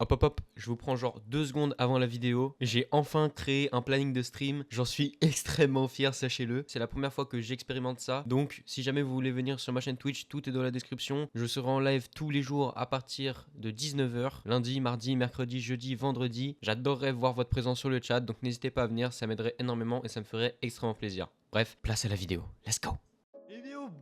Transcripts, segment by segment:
Hop hop hop, je vous prends genre 2 secondes avant la vidéo. J'ai enfin créé un planning de stream. J'en suis extrêmement fier, sachez-le. C'est la première fois que j'expérimente ça. Donc, si jamais vous voulez venir sur ma chaîne Twitch, tout est dans la description. Je serai en live tous les jours à partir de 19 h. Lundi, mardi, mercredi, jeudi, vendredi. J'adorerais voir votre présence sur le chat. Donc, n'hésitez pas à venir, ça m'aiderait énormément et ça me ferait extrêmement plaisir. Bref, place à la vidéo. Let's go!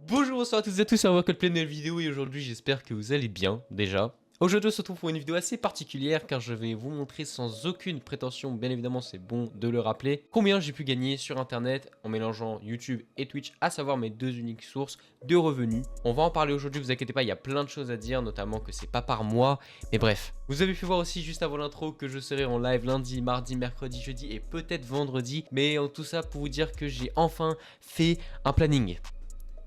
Bonjour, bonsoir à toutes et à tous, c'est Code Plein de vidéo et aujourd'hui j'espère que vous allez bien déjà. Aujourd'hui on se retrouve pour une vidéo assez particulière car je vais vous montrer sans aucune prétention, bien évidemment c'est bon de le rappeler, combien j'ai pu gagner sur internet en mélangeant YouTube et Twitch, à savoir mes deux uniques sources de revenus. On va en parler aujourd'hui, vous inquiétez pas, il y a plein de choses à dire, notamment que c'est pas par mois, mais bref. Vous avez pu voir aussi juste avant l'intro que je serai en live lundi, mardi, mercredi, jeudi et peut-être vendredi, mais en tout ça pour vous dire que j'ai enfin fait un planning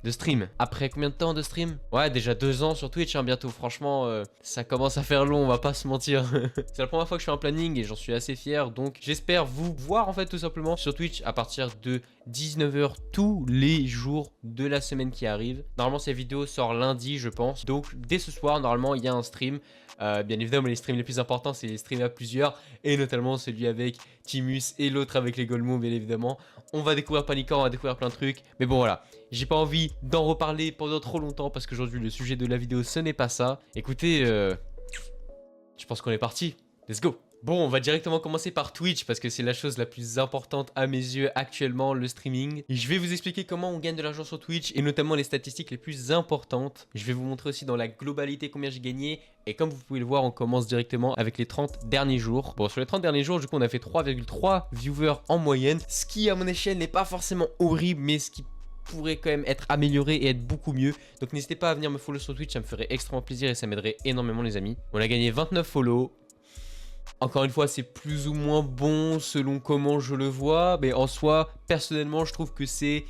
de stream. Après combien de temps de stream? Ouais, déjà 2 ans sur Twitch, hein, bientôt. Franchement, ça commence à faire long, on va pas se mentir. C'est la première fois que je fais un planning et j'en suis assez fier. Donc, j'espère vous voir, en fait, tout simplement, sur Twitch à partir de 19 h tous les jours de la semaine qui arrive. Normalement, cette vidéo sort lundi, je pense. Donc, dès ce soir, normalement, il y a un stream. Bien évidemment, les streams les plus importants, c'est les streams à plusieurs. Et notamment celui avec Timus et l'autre avec les Golemons, bien évidemment. On va découvrir Panican, on va découvrir plein de trucs. Mais bon, voilà. J'ai pas envie d'en reparler pendant trop longtemps parce qu'aujourd'hui, le sujet de la vidéo, ce n'est pas ça. Écoutez, je pense qu'on est parti. Let's go! Bon, on va directement commencer par Twitch parce que c'est la chose la plus importante à mes yeux actuellement, le streaming. Et je vais vous expliquer comment on gagne de l'argent sur Twitch et notamment les statistiques les plus importantes. Je vais vous montrer aussi dans la globalité combien j'ai gagné. Et comme vous pouvez le voir, on commence directement avec les 30 derniers jours. Bon, sur les 30 derniers jours, du coup, on a fait 3,3 viewers en moyenne. Ce qui, à mon échelle, n'est pas forcément horrible, mais ce qui pourrait quand même être amélioré et être beaucoup mieux. Donc n'hésitez pas à venir me follow sur Twitch, ça me ferait extrêmement plaisir et ça m'aiderait énormément les amis. On a gagné 29 follow. Encore une fois, c'est plus ou moins bon selon comment je le vois. Mais en soi, personnellement, je trouve que c'est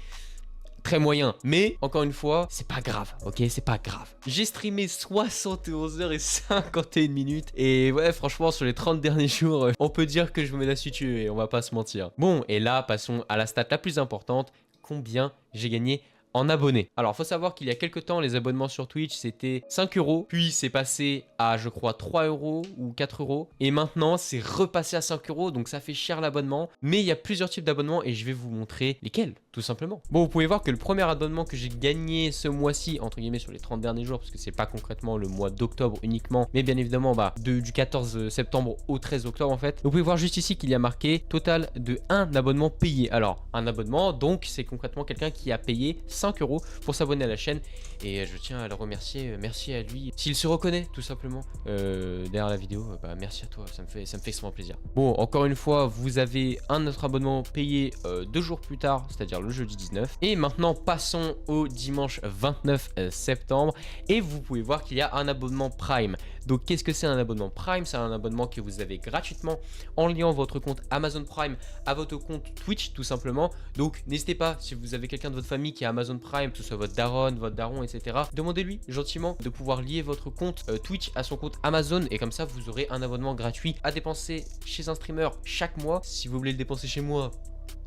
très moyen. Mais, encore une fois, c'est pas grave, ok? C'est pas grave. J'ai streamé 71 h et 51 minutes. Et ouais, franchement, sur les 30 derniers jours, on peut dire que je me la suis tué, on va pas se mentir. Bon, et là, passons à la stat la plus importante. Combien j'ai gagné en abonnés? Alors, faut savoir qu'il y a quelques temps, les abonnements sur Twitch, c'était 5 €. Puis, c'est passé à, je crois, 3 € ou 4 €. Et maintenant, c'est repassé à 5 €. Donc, ça fait cher l'abonnement. Mais il y a plusieurs types d'abonnements et je vais vous montrer lesquels, tout simplement. Bon, vous pouvez voir que le premier abonnement que j'ai gagné ce mois-ci, entre guillemets, sur les 30 derniers jours, parce que c'est pas concrètement le mois d'octobre uniquement, mais bien évidemment, du 14 septembre au 13 octobre, en fait. Vous pouvez voir juste ici qu'il y a marqué total de 1 abonnement payé. Alors, un abonnement, donc, c'est concrètement quelqu'un qui a payé 5 € pour s'abonner à la chaîne et je tiens à le remercier, merci à lui s'il se reconnaît tout simplement derrière la vidéo. Merci à toi, ça me fait extrêmement plaisir. Bon, encore une fois, vous avez un autre abonnement payé 2 jours plus tard, c'est-à-dire le jeudi 19. Et maintenant passons au dimanche 29 septembre et vous pouvez voir qu'il y a un abonnement Prime. Donc qu'est-ce que c'est un abonnement Prime? C'est un abonnement que vous avez gratuitement en liant votre compte Amazon Prime à votre compte Twitch tout simplement. Donc n'hésitez pas, si vous avez quelqu'un de votre famille qui a Amazon Prime, que ce soit votre daronne, votre daron, etc. Demandez-lui gentiment de pouvoir lier votre compte Twitch à son compte Amazon et comme ça vous aurez un abonnement gratuit à dépenser chez un streamer chaque mois. Si vous voulez le dépenser chez moi,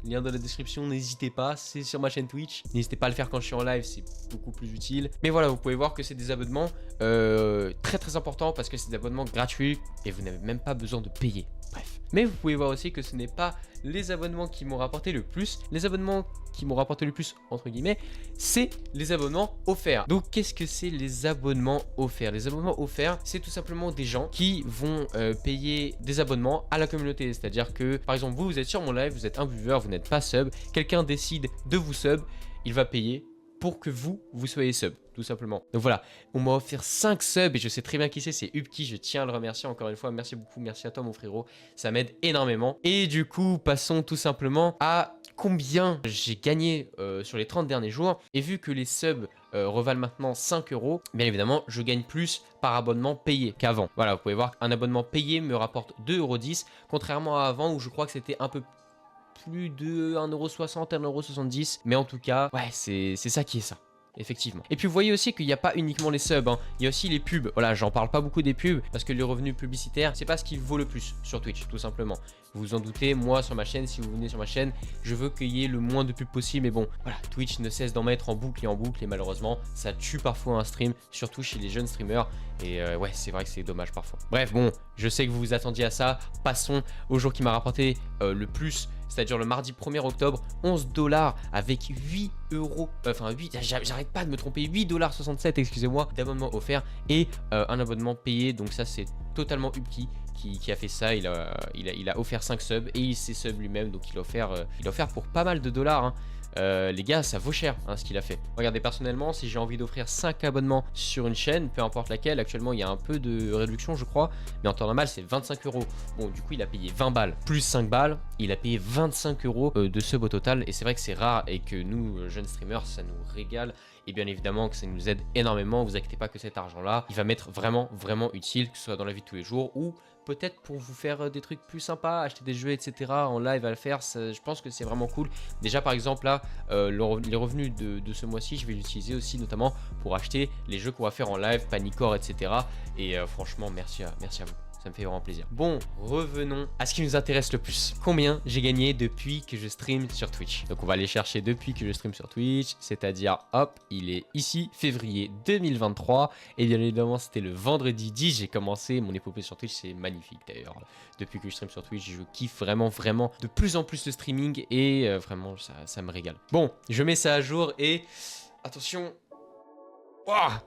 lien dans la description, n'hésitez pas, c'est sur ma chaîne Twitch. N'hésitez pas à le faire quand je suis en live, c'est beaucoup plus utile. Mais voilà, vous pouvez voir que c'est des abonnements très importants parce que c'est des abonnements gratuits et vous n'avez même pas besoin de payer. Bref. Mais vous pouvez voir aussi que ce n'est pas les abonnements qui m'ont rapporté le plus. Les abonnements qui m'ont rapporté le plus, entre guillemets, c'est les abonnements offerts. Donc, qu'est-ce que c'est les abonnements offerts? Les abonnements offerts, c'est tout simplement des gens qui vont payer des abonnements à la communauté. C'est-à-dire que, par exemple, vous êtes sur mon live, vous êtes un viewer, vous n'êtes pas sub. Quelqu'un décide de vous sub, il va payer pour que vous soyez sub, tout simplement. Donc voilà, on m'a offert 5 subs et je sais très bien qui c'est Upki, je tiens à le remercier encore une fois, merci beaucoup, merci à toi mon frérot, ça m'aide énormément. Et du coup, passons tout simplement à combien j'ai gagné sur les 30 derniers jours. Et vu que les subs revalent maintenant 5 €, bien évidemment, je gagne plus par abonnement payé qu'avant. Voilà, vous pouvez voir qu'un abonnement payé me rapporte 2,10 €, contrairement à avant où je crois que c'était un peu plus de 1,60 €, 1,70 €. Mais en tout cas, ouais, c'est ça qui est ça. effectivement. Et puis vous voyez aussi qu'il n'y a pas uniquement les subs, hein. Il y a aussi les pubs. Voilà, j'en parle pas beaucoup des pubs parce que les revenus publicitaires, c'est pas ce qui vaut le plus sur Twitch, tout simplement. Vous vous en doutez, moi sur ma chaîne, si vous venez sur ma chaîne, je veux qu'il y ait le moins de pubs possible. Mais bon, voilà, Twitch ne cesse d'en mettre en boucle et malheureusement, ça tue parfois un stream, surtout chez les jeunes streamers. Et ouais, c'est vrai que c'est dommage parfois. Bref, bon, je sais que vous vous attendiez à ça. Passons au jour qui m'a rapporté le plus, c'est-à-dire le mardi 1er octobre, 11 $ avec 8 euros, enfin 8, j'arrête pas de me tromper, 8,67 $, excusez-moi, d'abonnement offert et un abonnement payé. Donc ça, c'est totalement Upki qui a fait ça. Il a offert 5 subs et il s'est sub lui-même, donc il a offert pour pas mal de dollars, hein. Les gars, ça vaut cher, hein, ce qu'il a fait. Regardez, personnellement, si j'ai envie d'offrir 5 abonnements sur une chaîne, peu importe laquelle, actuellement il y a un peu de réduction je crois, mais en temps normal c'est 25 euros. Bon, du coup il a payé 20 balles plus 5 balles, il a payé 25 euros de sub au total. Et c'est vrai que c'est rare et que nous, jeunes streamers, ça nous régale. Et bien évidemment que ça nous aide énormément. Vous inquiétez pas que cet argent-là, il va m'être vraiment, vraiment utile, que ce soit dans la vie de tous les jours ou peut-être pour vous faire des trucs plus sympas, acheter des jeux, etc. en live à le faire. Ça, je pense que c'est vraiment cool. Déjà, par exemple, là, les revenus de ce mois-ci, je vais l'utiliser aussi notamment pour acheter les jeux qu'on va faire en live, Panicore, etc. Et franchement, merci à vous. Ça me fait vraiment plaisir. Bon, revenons à ce qui nous intéresse le plus. Combien j'ai gagné depuis que je stream sur Twitch? Donc on va aller chercher depuis que je stream sur Twitch, c'est-à-dire, hop, il est ici, février 2023. Et bien évidemment, c'était le vendredi 10, j'ai commencé mon épopée sur Twitch. C'est magnifique d'ailleurs. Depuis que je stream sur Twitch, je kiffe vraiment, vraiment de plus en plus le streaming. Et vraiment, ça me régale. Bon, je mets ça à jour et... attention... Ouah,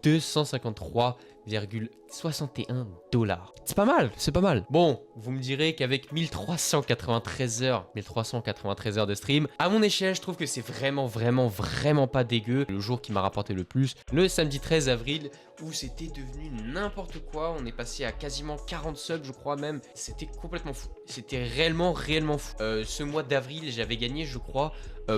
253,61 $. C'est pas mal, c'est pas mal. Bon, vous me direz qu'avec 1393 heures de stream, à mon échelle, je trouve que c'est vraiment, vraiment, vraiment pas dégueu. Le jour qui m'a rapporté le plus, le samedi 13 avril, où c'était devenu n'importe quoi. On est passé à quasiment 40 subs, je crois même. C'était complètement fou. C'était réellement, réellement fou. Ce mois d'avril, j'avais gagné, je crois,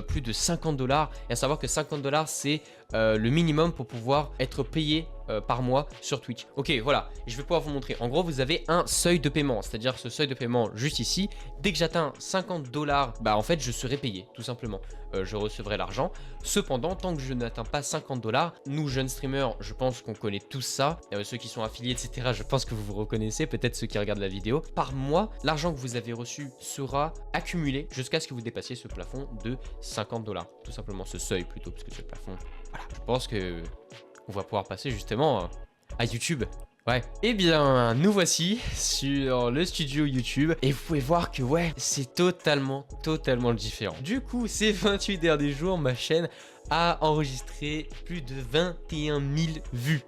plus de 50 $. Et à savoir que 50 $, c'est le minimum pour pouvoir être payé par mois sur Twitch. Ok, voilà, je vais pouvoir vous montrer. En gros, vous avez un seuil de paiement, c'est-à-dire ce seuil de paiement juste ici. Dès que j'atteins 50 $, bah en fait, je serai payé, tout simplement. Je recevrai l'argent. Cependant, tant que je n'atteins pas 50 $, nous jeunes streamers, je pense qu'on connaît tous ça. Ceux qui sont affiliés, etc., je pense que vous vous reconnaissez, peut-être ceux qui regardent la vidéo. Par mois, l'argent que vous avez reçu sera accumulé jusqu'à ce que vous dépassiez ce plafond de 50 $. Tout simplement, ce seuil plutôt, parce que ce plafond, voilà. Je pense que on va pouvoir passer justement à YouTube. Ouais. Eh bien, nous voici sur le studio YouTube et vous pouvez voir que ouais, c'est totalement différent. Du coup, ces 28 derniers jours, ma chaîne a enregistré plus de 21 000 vues.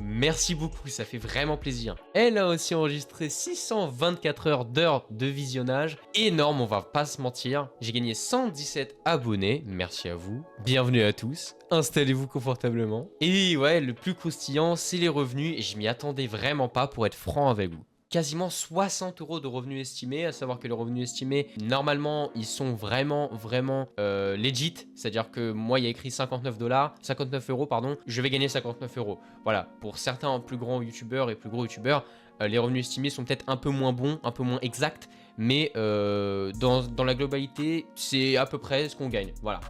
Merci beaucoup, ça fait vraiment plaisir. Elle a aussi enregistré 624 heures de visionnage. Énorme, on va pas se mentir. J'ai gagné 117 abonnés, merci à vous. Bienvenue à tous, installez-vous confortablement. Et ouais, le plus croustillant, c'est les revenus. Et je m'y attendais vraiment pas, pour être franc avec vous. Quasiment 60 € de revenus estimés, à savoir que les revenus estimés, normalement, ils sont vraiment legit. C'est-à-dire que moi, il y a écrit 59 €, pardon, je vais gagner 59 €. Voilà, pour certains plus grands youtubeurs et plus gros youtubeurs, les revenus estimés sont peut-être un peu moins bons, un peu moins exacts, mais dans la globalité, c'est à peu près ce qu'on gagne. Voilà.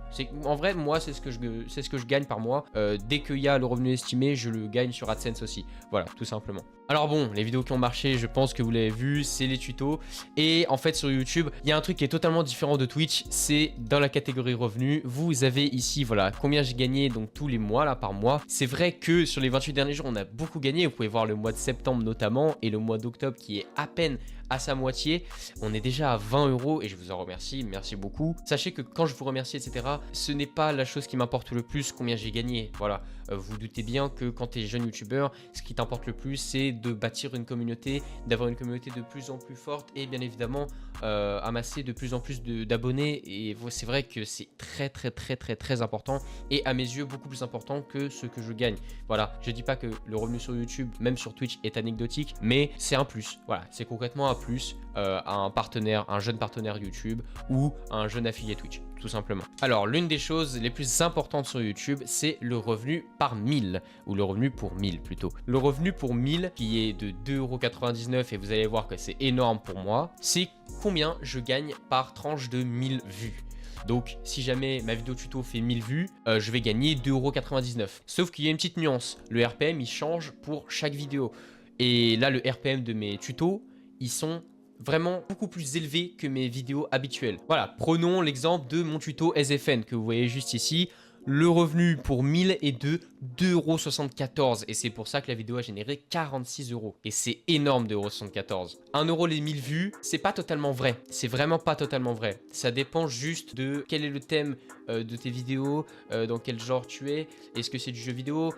En vrai, moi, c'est ce que je gagne par mois. Dès qu'il y a le revenu estimé, je le gagne sur AdSense aussi. Voilà, tout simplement. Alors bon, les vidéos qui ont marché, je pense que vous l'avez vu, c'est les tutos. Et en fait, sur YouTube, il y a un truc qui est totalement différent de Twitch, c'est dans la catégorie revenus. Vous avez ici, voilà, combien j'ai gagné donc tous les mois, là, par mois. C'est vrai que sur les 28 derniers jours, on a beaucoup gagné. Vous pouvez voir le mois de septembre notamment et le mois d'octobre qui est à peine à sa moitié. On est déjà à 20 € et je vous en remercie, merci beaucoup. Sachez que quand je vous remercie, etc., ce n'est pas la chose qui m'importe le plus, combien j'ai gagné. Voilà, vous doutez bien que quand tu es jeune youtubeur, ce qui t'importe le plus, c'est de bâtir une communauté, d'avoir une communauté de plus en plus forte et bien évidemment amasser de plus en plus d'abonnés. Et c'est vrai que c'est très important et à mes yeux beaucoup plus important que ce que je gagne. Voilà, je dis pas que le revenu sur YouTube, même sur Twitch, est anecdotique, mais c'est un plus. Voilà, c'est concrètement un plus à un partenaire, un jeune partenaire YouTube ou un jeune affilié Twitch, tout simplement. Alors, l'une des choses les plus importantes sur YouTube, c'est le revenu par 1000, ou le revenu pour 1000 plutôt. Le revenu pour 1000, qui est de 2,99 € et vous allez voir que c'est énorme pour moi, c'est combien je gagne par tranche de 1000 vues. Donc si jamais ma vidéo tuto fait 1000 vues, je vais gagner 2,99 €. Sauf qu'il y a une petite nuance. Le RPM, il change pour chaque vidéo. Et là, le RPM de mes tutos, ils sont vraiment beaucoup plus élevés que mes vidéos habituelles. Voilà, prenons l'exemple de mon tuto SFN que vous voyez juste ici. Le revenu pour 1000 est de 2,74 € et c'est pour ça que la vidéo a généré 46 €. Et c'est énorme, 2,74 €. 1 € les 1000 vues, c'est pas totalement vrai. C'est vraiment pas totalement vrai. Ça dépend juste de quel est le thème de tes vidéos, dans quel genre tu es. Est-ce que c'est du jeu vidéo?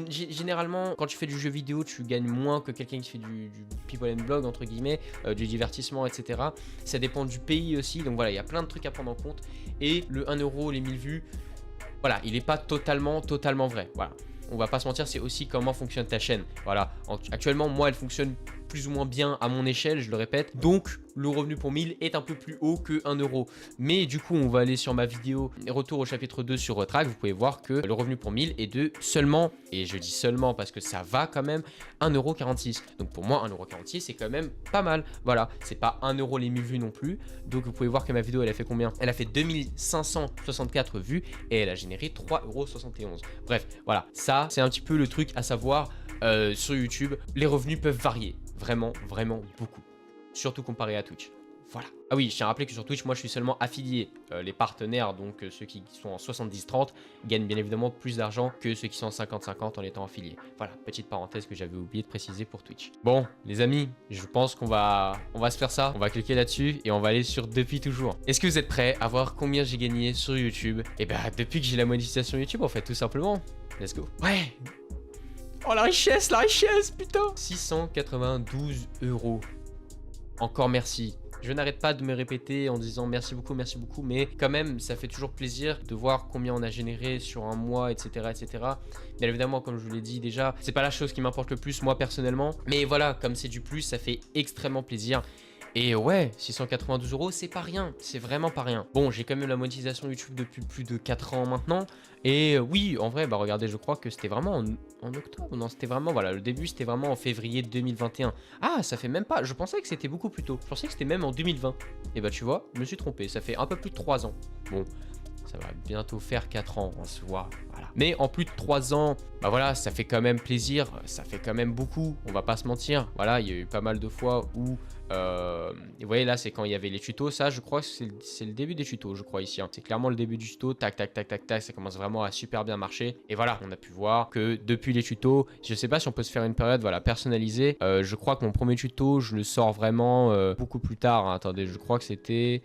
Généralement, quand tu fais du jeu vidéo, tu gagnes moins que quelqu'un qui fait du people and blog, entre guillemets, du divertissement, etc. Ça dépend du pays aussi. Donc voilà, il y a plein de trucs à prendre en compte. Et le 1 € les 1000 vues, voilà, il n'est pas totalement vrai. Voilà. On va pas se mentir, c'est aussi comment fonctionne ta chaîne. Voilà. Actuellement, moi, elle fonctionne plus ou moins bien à mon échelle, je le répète. Donc, le revenu pour 1000 est un peu plus haut que 1 €. Mais du coup, on va aller sur ma vidéo retour au chapitre 2 sur Retract. Vous pouvez voir que le revenu pour 1000 est de seulement, et je dis seulement parce que ça va quand même, 1,46 €. Donc pour moi, 1,46 €, c'est quand même pas mal. Voilà, c'est pas 1 € les 1000 vues non plus. Donc vous pouvez voir que ma vidéo, elle a fait combien? Elle a fait 2564 vues et elle a généré 3,71 €. Bref, voilà, ça, c'est un petit peu le truc à savoir sur YouTube. Les revenus peuvent varier. Vraiment, vraiment beaucoup. Surtout comparé à Twitch. Voilà. Ah oui, je tiens à rappeler que sur Twitch, moi je suis seulement affilié. Les partenaires, donc ceux qui sont en 70-30, gagnent bien évidemment plus d'argent que ceux qui sont en 50-50 en étant affiliés. Voilà, petite parenthèse que j'avais oublié de préciser pour Twitch. Bon, les amis, je pense qu'on va se faire ça. On va cliquer là-dessus et on va aller sur Depuis Toujours. Est-ce que vous êtes prêts à voir combien j'ai gagné sur YouTube? Eh ben, depuis que j'ai la monétisation YouTube, en fait, tout simplement. Let's go. Ouais. Oh, la richesse, putain. 692 €. Encore merci. Je n'arrête pas de me répéter en disant merci beaucoup, mais quand même, ça fait toujours plaisir de voir combien on a généré sur un mois, etc., etc. Bien évidemment, comme je vous l'ai dit déjà, c'est pas la chose qui m'importe le plus, moi, personnellement. Mais voilà, comme c'est du plus, ça fait extrêmement plaisir. Et ouais, 692 €, c'est pas rien, c'est vraiment pas rien. Bon, j'ai quand même la monétisation YouTube depuis plus de 4 ans maintenant. Et oui, en vrai, bah regardez, je crois que c'était vraiment en octobre. Non, c'était vraiment, voilà, le début, c'était vraiment en février 2021. Ah, ça fait même pas, je pensais que c'était beaucoup plus tôt. Je pensais que c'était même en 2020. Et bah tu vois, je me suis trompé, ça fait un peu plus de 3 ans. Bon, ça va bientôt faire 4 ans en soi, voilà. Mais en plus de 3 ans, bah voilà, ça fait quand même plaisir, ça fait quand même beaucoup, on va pas se mentir. Voilà, il y a eu pas mal de fois où, vous voyez là, c'est quand il y avait les tutos, ça je crois que c'est le début des tutos, je crois ici. Hein. C'est clairement le début du tuto, tac, tac, tac, tac, tac, ça commence vraiment à super bien marcher. Et voilà, on a pu voir que depuis les tutos, je sais pas si on peut se faire une période, voilà, personnalisée. Je crois que mon premier tuto, je le sors vraiment beaucoup plus tard. Hein. Attendez, je crois que c'était...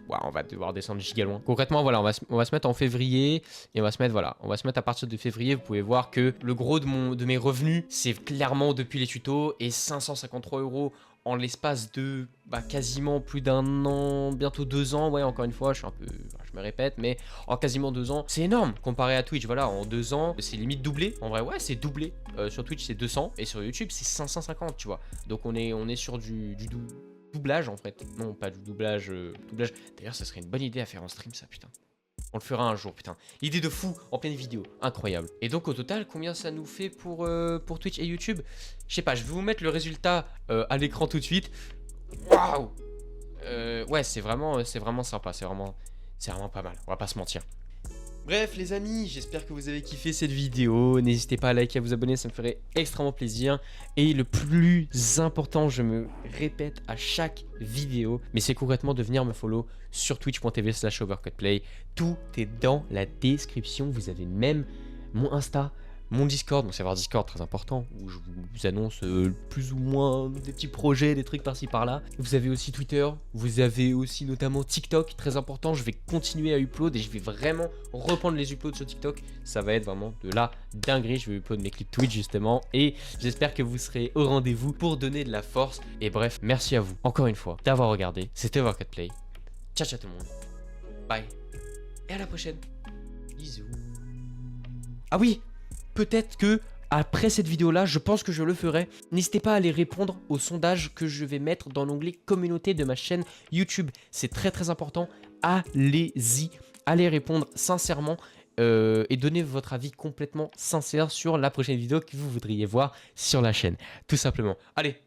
Ouais, on va devoir descendre giga loin. Concrètement, voilà, on va se mettre en février et on va se mettre, voilà, on va se mettre à partir de février. Vous pouvez voir que le gros de mes revenus, c'est clairement depuis les tutos et 553 € en l'espace de quasiment plus d'1 an, bientôt 2 ans. Ouais, encore une fois, je me répète, mais en quasiment 2 ans, c'est énorme comparé à Twitch. Voilà, en 2 ans, c'est limite doublé. En vrai, ouais, c'est doublé. Sur Twitch, c'est 200 et sur YouTube, c'est 550, tu vois. Donc on est sur du doublage en fait. Non, pas du doublage. D'ailleurs, ça serait une bonne idée à faire en stream, ça, putain. On le fera un jour, putain. Idée de fou en pleine vidéo. Incroyable. Et donc, au total, combien ça nous fait pour Twitch et YouTube? Je sais pas, je vais vous mettre le résultat à l'écran tout de suite. Waouh. Ouais, c'est vraiment sympa. C'est vraiment pas mal. On va pas se mentir. Bref les amis, j'espère que vous avez kiffé cette vidéo. N'hésitez pas à liker, à vous abonner, ça me ferait extrêmement plaisir. Et le plus important, je me répète à chaque vidéo, mais c'est concrètement de venir me follow sur twitch.tv/overcutplay. Tout est dans la description, vous avez même mon Insta, mon Discord, mon serveur Discord très important, où je vous annonce plus ou moins des petits projets, des trucs par-ci par-là. Vous avez aussi Twitter, vous avez aussi notamment TikTok, très important. Je vais continuer à upload et je vais vraiment reprendre les uploads sur TikTok. Ça va être vraiment de la dinguerie. Je vais upload mes clips Twitch justement et j'espère que vous serez au rendez-vous pour donner de la force. Et bref, merci à vous encore une fois d'avoir regardé. C'était Overcutplay. Ciao ciao tout le monde. Bye. Et à la prochaine. Bisous. Ah oui, peut-être que après cette vidéo-là, je pense que je le ferai. N'hésitez pas à aller répondre au sondage que je vais mettre dans l'onglet communauté de ma chaîne YouTube. C'est très très important. Allez-y, allez répondre sincèrement et donnez votre avis complètement sincère sur la prochaine vidéo que vous voudriez voir sur la chaîne. Tout simplement. Allez,